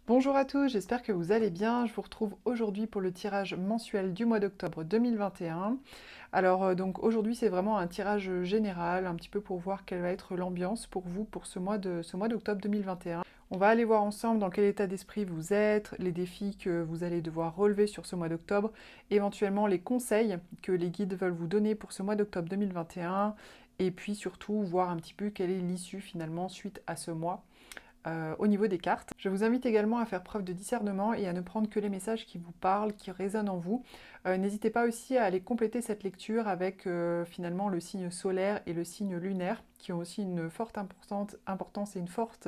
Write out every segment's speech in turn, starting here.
Bonjour à tous, j'espère que vous allez bien. Je vous retrouve aujourd'hui pour le tirage mensuel du mois d'octobre 2021. Alors donc aujourd'hui c'est vraiment un tirage général, un petit peu pour voir quelle va être l'ambiance pour vous pour ce mois d'octobre 2021. On va aller voir ensemble dans quel état d'esprit vous êtes, les défis que vous allez devoir relever sur ce mois d'octobre, éventuellement les conseils que les guides veulent vous donner pour ce mois d'octobre 2021, et puis surtout voir un petit peu quelle est l'issue finalement suite à ce mois au niveau des cartes. Je vous invite également à faire preuve de discernement et à ne prendre que les messages qui vous parlent, qui résonnent en vous. N'hésitez pas aussi à aller compléter cette lecture avec finalement le signe solaire et le signe lunaire, qui ont aussi une forte importance et une forte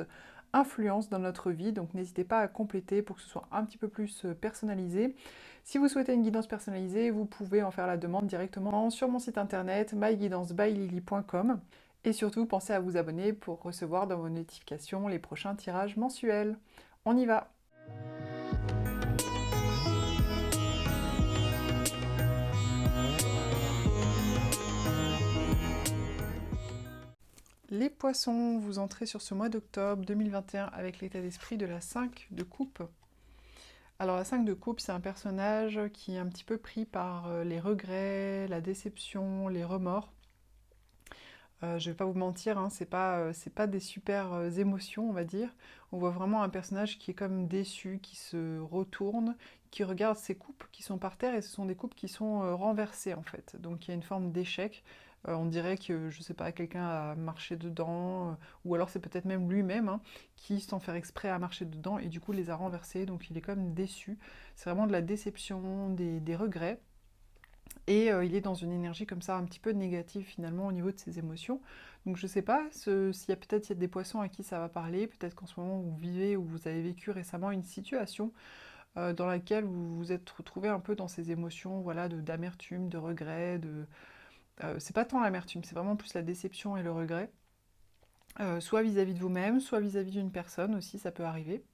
influence dans notre vie, donc n'hésitez pas à compléter pour que ce soit un petit peu plus personnalisé. Si vous souhaitez une guidance personnalisée, vous pouvez en faire la demande directement sur mon site internet myguidancebyLily.com. Et surtout, pensez à vous abonner pour recevoir dans vos notifications les prochains tirages mensuels. On y va! Les poissons, vous entrez sur ce mois d'octobre 2021 avec l'état d'esprit de la 5 de coupe. Alors la 5 de coupe, c'est un personnage qui est un petit peu pris par les regrets, la déception, les remords. Je vais pas vous mentir, hein, c'est pas des super émotions, on va dire. On voit vraiment un personnage qui est comme déçu, qui se retourne, qui regarde ses coupes qui sont par terre, et ce sont des coupes qui sont renversées en fait. Donc il y a une forme d'échec. On dirait que, je sais pas, quelqu'un a marché dedans, ou alors c'est peut-être même lui-même, hein, qui, sans faire exprès, a marché dedans et du coup les a renversés, donc il est comme déçu. C'est vraiment de la déception, des regrets. Et il est dans une énergie comme ça un petit peu négative finalement au niveau de ses émotions. Donc je sais pas s'il y a peut-être des poissons à qui ça va parler, peut-être qu'en ce moment vous vivez ou vous avez vécu récemment une situation dans laquelle vous vous êtes retrouvé un peu dans ces émotions, voilà, d'amertume, de regret, c'est pas tant l'amertume, c'est vraiment plus la déception et le regret. Soit vis-à-vis de vous-même, soit vis-à-vis d'une personne aussi, ça peut arriver.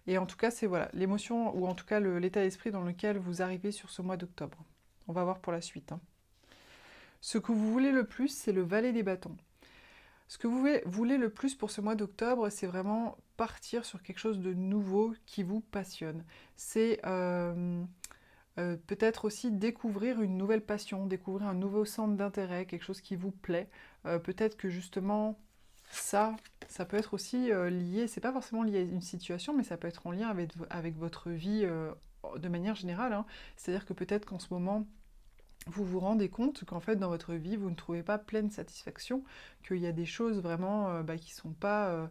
Et en tout cas, c'est voilà, l'émotion, ou en tout cas l'état d'esprit dans lequel vous arrivez sur ce mois d'octobre. On va voir pour la suite, hein. Ce que vous voulez le plus, c'est le valet des bâtons. Ce que vous voulez le plus pour ce mois d'octobre, c'est vraiment partir sur quelque chose de nouveau qui vous passionne. C'est peut-être aussi découvrir une nouvelle passion, découvrir un nouveau centre d'intérêt, quelque chose qui vous plaît. Peut-être que justement, ça peut être aussi lié, c'est pas forcément lié à une situation, mais ça peut être en lien avec votre vie de manière générale, hein. C'est-à-dire que peut-être qu'en ce moment, vous vous rendez compte qu'en fait dans votre vie vous ne trouvez pas pleine satisfaction, qu'il y a des choses vraiment qui sont pas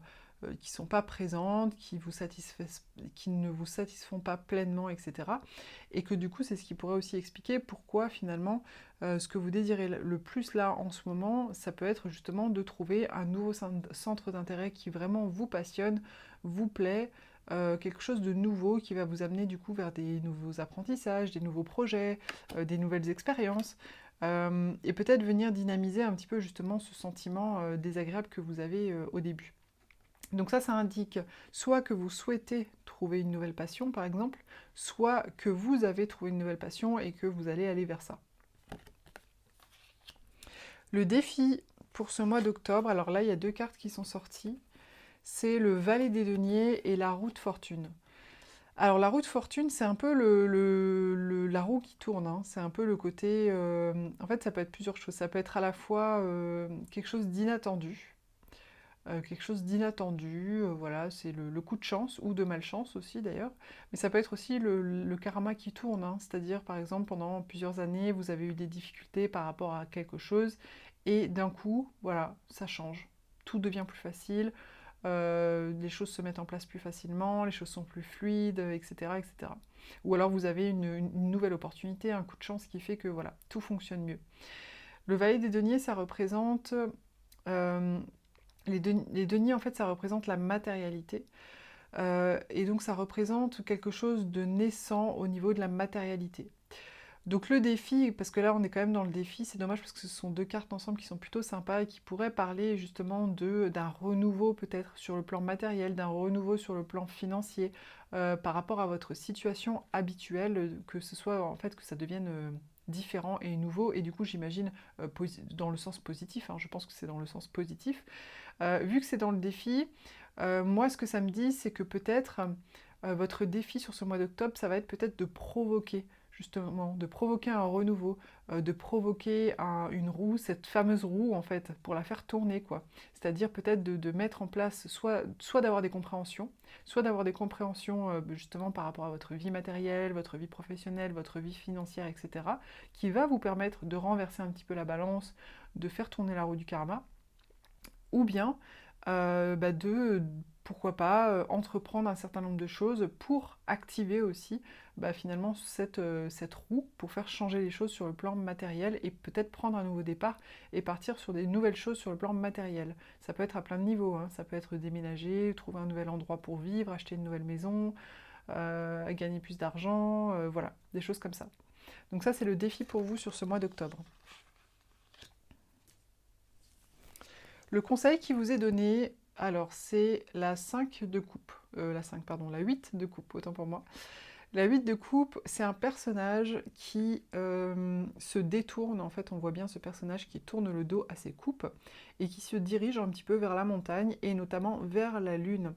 présentes, qui ne vous satisfont pas pleinement, etc. Et que du coup c'est ce qui pourrait aussi expliquer pourquoi finalement ce que vous désirez le plus là en ce moment, ça peut être justement de trouver un nouveau centre d'intérêt qui vraiment vous passionne, vous plaît, quelque chose de nouveau qui va vous amener du coup vers des nouveaux apprentissages, des nouveaux projets, des nouvelles expériences, et peut-être venir dynamiser un petit peu justement ce sentiment désagréable que vous avez au début. Donc ça indique soit que vous souhaitez trouver une nouvelle passion par exemple, soit que vous avez trouvé une nouvelle passion et que vous allez aller vers ça. Le défi pour ce mois d'octobre, alors là il y a deux cartes qui sont sorties, c'est le valet des deniers et la roue de fortune. Alors la roue de fortune, c'est un peu la roue qui tourne, hein. C'est un peu le côté... en fait, ça peut être plusieurs choses. Ça peut être à la fois quelque chose d'inattendu, voilà, c'est le coup de chance, ou de malchance aussi d'ailleurs. Mais ça peut être aussi le karma qui tourne, hein. C'est-à-dire, par exemple, pendant plusieurs années, vous avez eu des difficultés par rapport à quelque chose, et d'un coup, voilà, ça change. Tout devient plus facile, les choses se mettent en place plus facilement, les choses sont plus fluides, etc., etc. Ou alors vous avez une nouvelle opportunité, un coup de chance qui fait que voilà, tout fonctionne mieux. Le valet des deniers, ça représente... les deniers, en fait, ça représente la matérialité. Et donc ça représente quelque chose de naissant au niveau de la matérialité. Donc le défi, parce que là on est quand même dans le défi, c'est dommage parce que ce sont deux cartes ensemble qui sont plutôt sympas et qui pourraient parler justement d'un renouveau peut-être sur le plan matériel, d'un renouveau sur le plan financier, par rapport à votre situation habituelle, que ce soit en fait que ça devienne différent et nouveau, et du coup j'imagine dans le sens positif, hein, je pense que c'est dans le sens positif. Vu que c'est dans le défi, moi ce que ça me dit c'est que peut-être Votre défi sur ce mois d'octobre, ça va être peut-être de provoquer, justement, de provoquer un renouveau, de provoquer une roue, cette fameuse roue, en fait, pour la faire tourner, quoi. C'est-à-dire peut-être de mettre en place, soit d'avoir des compréhensions, soit d'avoir des compréhensions, justement, par rapport à votre vie matérielle, votre vie professionnelle, votre vie financière, etc., qui va vous permettre de renverser un petit peu la balance, de faire tourner la roue du karma, ou bien pourquoi pas, entreprendre un certain nombre de choses pour activer aussi finalement cette roue, pour faire changer les choses sur le plan matériel et peut-être prendre un nouveau départ et partir sur des nouvelles choses sur le plan matériel. Ça peut être à plein de niveaux, hein. Ça peut être déménager, trouver un nouvel endroit pour vivre, acheter une nouvelle maison, gagner plus d'argent, voilà, des choses comme ça. Donc ça, c'est le défi pour vous sur ce mois d'octobre. Le conseil qui vous est donné, alors c'est la 5 de coupe, la 8 de coupe, autant pour moi. La 8 de coupe, c'est un personnage qui se détourne, en fait on voit bien ce personnage qui tourne le dos à ses coupes et qui se dirige un petit peu vers la montagne et notamment vers la lune.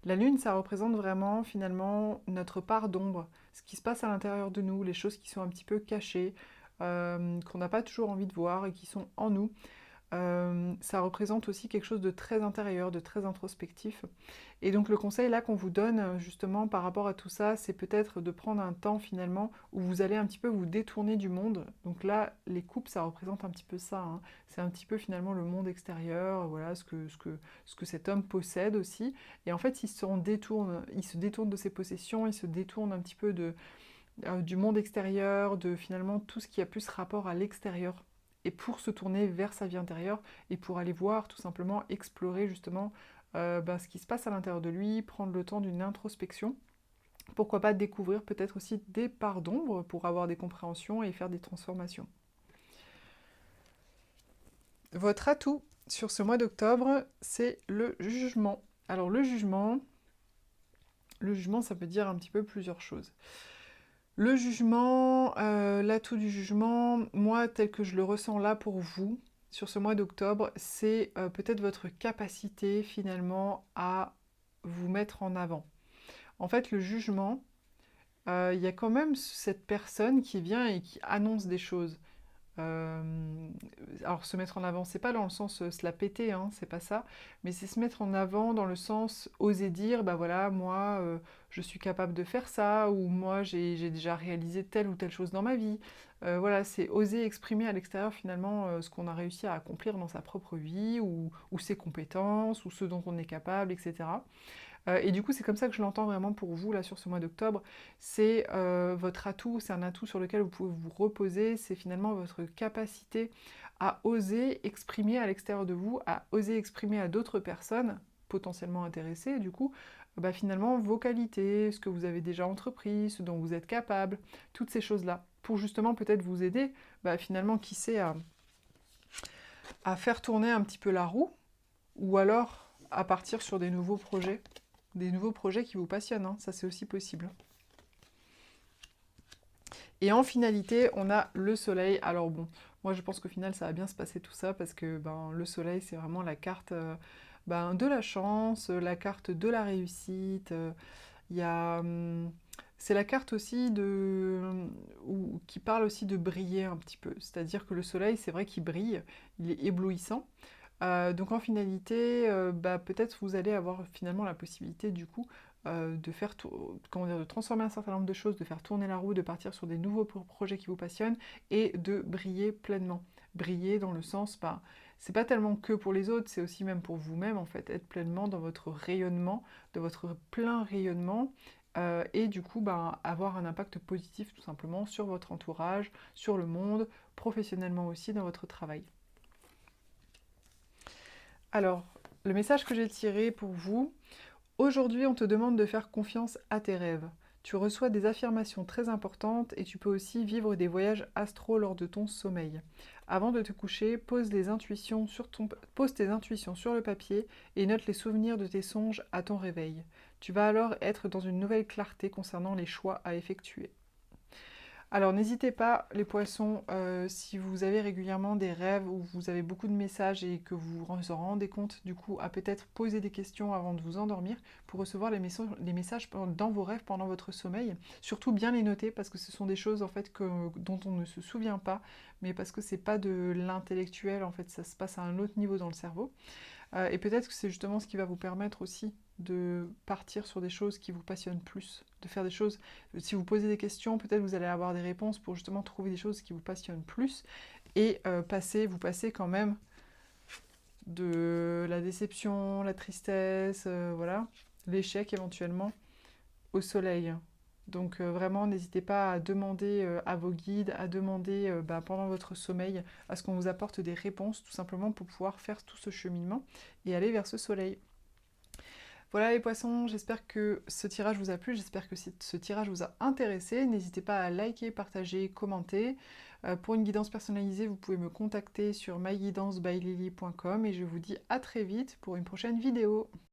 La lune, ça représente vraiment finalement notre part d'ombre, ce qui se passe à l'intérieur de nous, les choses qui sont un petit peu cachées, qu'on n'a pas toujours envie de voir et qui sont en nous. Ça représente aussi quelque chose de très intérieur, de très introspectif. Et donc le conseil là qu'on vous donne justement par rapport à tout ça, c'est peut-être de prendre un temps finalement où vous allez un petit peu vous détourner du monde. Donc là, les coupes, ça représente un petit peu ça, hein. C'est un petit peu finalement le monde extérieur, voilà, ce que cet homme possède aussi. Et en fait, il se détourne de ses possessions, il se détourne un petit peu du monde extérieur, de finalement tout ce qui a plus rapport à l'extérieur, et pour se tourner vers sa vie intérieure et pour aller voir, tout simplement explorer justement ce qui se passe à l'intérieur de lui, prendre le temps d'une introspection. Pourquoi pas découvrir peut-être aussi des parts d'ombre pour avoir des compréhensions et faire des transformations. Votre atout sur ce mois d'octobre, c'est le jugement. Alors le jugement, ça peut dire un petit peu plusieurs choses. Le jugement, l'atout du jugement, moi, tel que je le ressens là pour vous, sur ce mois d'octobre, c'est peut-être votre capacité finalement à vous mettre en avant. En fait, le jugement, il y a quand même cette personne qui vient et qui annonce des choses. Alors se mettre en avant, c'est pas dans le sens se la péter, hein, c'est pas ça, mais c'est se mettre en avant dans le sens oser dire, bah voilà, moi je suis capable de faire ça, ou moi j'ai déjà réalisé telle ou telle chose dans ma vie. Voilà, c'est oser exprimer à l'extérieur finalement ce qu'on a réussi à accomplir dans sa propre vie, ou ses compétences, ou ce dont on est capable, etc. Et du coup, c'est comme ça que je l'entends vraiment pour vous, là, sur ce mois d'octobre. C'est votre atout, c'est un atout sur lequel vous pouvez vous reposer, c'est finalement votre capacité à oser exprimer à l'extérieur de vous, à oser exprimer à d'autres personnes potentiellement intéressées, du coup, finalement, vos qualités, ce que vous avez déjà entrepris, ce dont vous êtes capable, toutes ces choses-là, pour justement peut-être vous aider, finalement, qui sait, à faire tourner un petit peu la roue, ou alors à partir sur des nouveaux projets. Des nouveaux projets qui vous passionnent, hein. Ça c'est aussi possible. Et en finalité, on a le soleil. Alors bon, moi je pense qu'au final ça va bien se passer tout ça, parce que le soleil c'est vraiment la carte de la chance, la carte de la réussite. Il y a, c'est la carte aussi qui parle aussi de briller un petit peu. C'est-à-dire que le soleil, c'est vrai qu'il brille, il est éblouissant. Donc en finalité, peut-être vous allez avoir finalement la possibilité du coup de transformer un certain nombre de choses, de faire tourner la roue, de partir sur des nouveaux projets qui vous passionnent et de briller pleinement. Briller dans le sens, c'est pas tellement que pour les autres, c'est aussi même pour vous-même en fait, être pleinement dans votre rayonnement, de votre plein rayonnement, et du coup avoir un impact positif tout simplement sur votre entourage, sur le monde, professionnellement aussi dans votre travail. Alors, le message que j'ai tiré pour vous, aujourd'hui on te demande de faire confiance à tes rêves. Tu reçois des affirmations très importantes et tu peux aussi vivre des voyages astraux lors de ton sommeil. Avant de te coucher, pose tes intuitions sur le papier et note les souvenirs de tes songes à ton réveil. Tu vas alors être dans une nouvelle clarté concernant les choix à effectuer. Alors n'hésitez pas, les poissons, si vous avez régulièrement des rêves où vous avez beaucoup de messages et que vous vous en rendez compte, du coup, à peut-être poser des questions avant de vous endormir pour recevoir les messages dans vos rêves pendant votre sommeil. Surtout bien les noter parce que ce sont des choses en fait dont on ne se souvient pas, mais parce que c'est pas de l'intellectuel, en fait, ça se passe à un autre niveau dans le cerveau. Et peut-être que c'est justement ce qui va vous permettre aussi de partir sur des choses qui vous passionnent plus, de faire des choses. Si vous posez des questions, peut-être vous allez avoir des réponses pour justement trouver des choses qui vous passionnent plus et vous passez quand même de la déception, la tristesse, voilà, l'échec éventuellement, au soleil. Donc vraiment, n'hésitez pas à demander à vos guides, à demander pendant votre sommeil, à ce qu'on vous apporte des réponses, tout simplement pour pouvoir faire tout ce cheminement et aller vers ce soleil. Voilà les poissons, j'espère que ce tirage vous a plu, j'espère que ce tirage vous a intéressé. N'hésitez pas à liker, partager, commenter. Pour une guidance personnalisée, vous pouvez me contacter sur myguidancebyLily.com et je vous dis à très vite pour une prochaine vidéo.